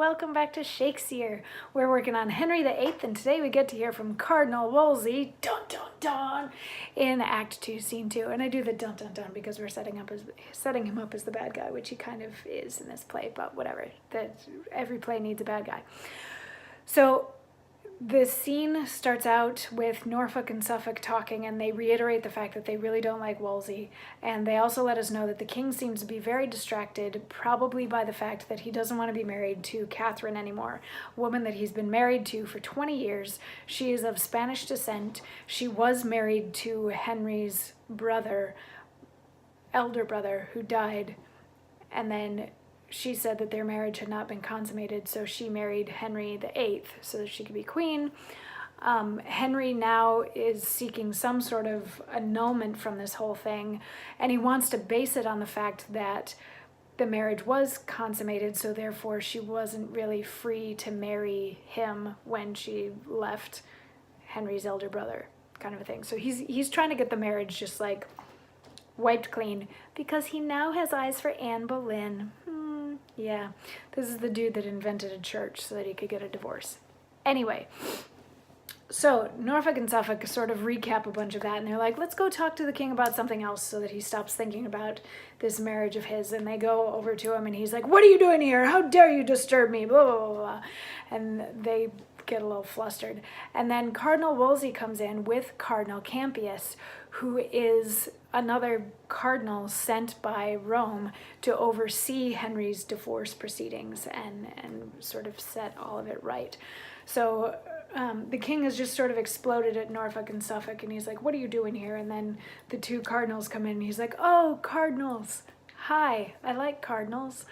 welcome back to Shakesyear. We're working on Henry VIII, and today we get to hear from Cardinal Wolsey, dun dun dun, in Act 2, Scene 2. And I do the dun dun dun because we're setting him up as the bad guy, which he kind of is in this play, but whatever. Every play needs a bad guy. So the scene starts out with Norfolk and Suffolk talking, and they reiterate the fact that they really don't like Wolsey. And they also let us know that the king seems to be very distracted, probably by the fact that he doesn't want to be married to Catherine anymore, a woman that he's been married to for 20 years. She is of Spanish descent. She was married to Henry's brother, elder brother, who died, and then she said that their marriage had not been consummated, so she married Henry VIII so that she could be queen. Henry now is seeking some sort of annulment from this whole thing, and he wants to base it on the fact that the marriage was consummated, so therefore she wasn't really free to marry him when she left Henry's elder brother, kind of a thing. So he's trying to get the marriage just like wiped clean because he now has eyes for Anne Boleyn. Yeah, this is the dude that invented a church so that he could get a divorce. Anyway, so Norfolk and Suffolk sort of recap a bunch of that, and they're like, let's go talk to the king about something else so that he stops thinking about this marriage of his. And they go over to him, and he's like, what are you doing here? How dare you disturb me? Blah, blah, blah, blah. And they get a little flustered. And then Cardinal Wolsey comes in with Cardinal Campius, who is another cardinal sent by Rome to oversee Henry's divorce proceedings and sort of set all of it right. So the king has just sort of exploded at Norfolk and Suffolk, and he's like, what are you doing here? And then the two cardinals come in, and he's like, oh, cardinals. Hi, I like cardinals,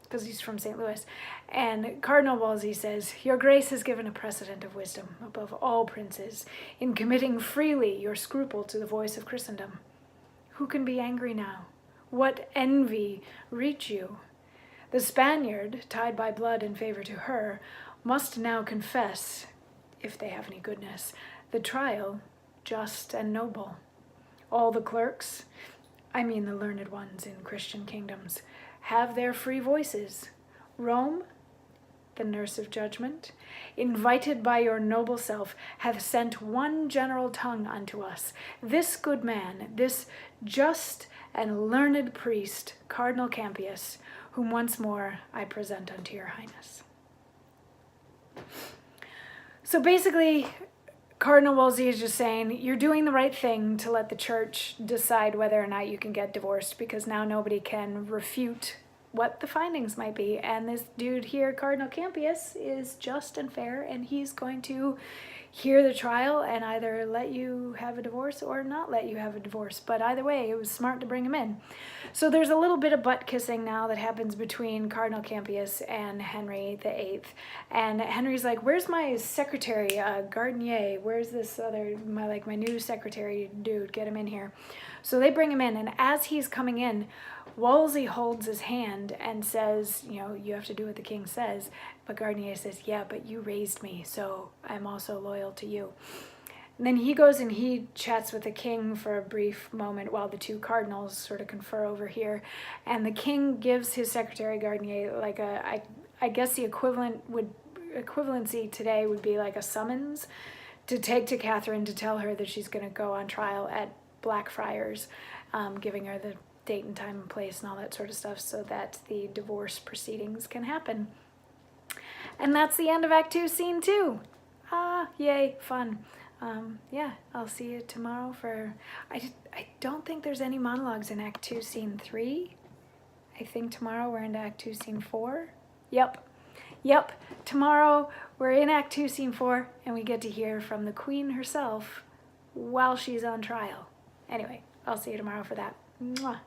because he's from St. Louis. And Cardinal Wolsey says, your grace has given a precedent of wisdom above all princes in committing freely your scruple to the voice of Christendom. Who can be angry now? What envy reach you? The Spaniard, tied by blood in favor to her, must now confess, if they have any goodness, the trial just and noble. All the clerks, I mean the learned ones in Christian kingdoms, have their free voices. Rome, the nurse of judgment, invited by your noble self, hath sent one general tongue unto us. This good man, this just and learned priest, Cardinal Campius, whom once more I present unto your highness. So basically, Cardinal Wolsey is just saying, you're doing the right thing to let the church decide whether or not you can get divorced, because now nobody can refute what the findings might be. And this dude here, Cardinal Campius, is just and fair, and he's going to hear the trial and either let you have a divorce or not let you have a divorce. But either way, it was smart to bring him in. So there's a little bit of butt kissing now that happens between Cardinal Campius and Henry VIII. And Henry's like, where's my secretary, Gardenier? Where's this other, my new secretary dude? Get him in here. So they bring him in, and as he's coming in, Wolsey holds his hand and says, you know, you have to do what the king says. But Gardenier says, yeah, but you raised me, so I'm also loyal to you. And then he goes and he chats with the king for a brief moment while the two cardinals sort of confer over here. And the king gives his secretary Gardenier like I guess the equivalency today would be like a summons to take to Catherine to tell her that she's going to go on trial at Blackfriars, giving her the date and time and place and all that sort of stuff so that the divorce proceedings can happen. And that's the end of Act 2, Scene 2. Yay, fun. Yeah, I'll see you tomorrow for... I don't think there's any monologues in Act 2, Scene 3. I think tomorrow we're into Act 2, Scene 4. Yep. Tomorrow we're in Act 2, Scene 4, and we get to hear from the Queen herself while she's on trial. Anyway, I'll see you tomorrow for that. Mwah.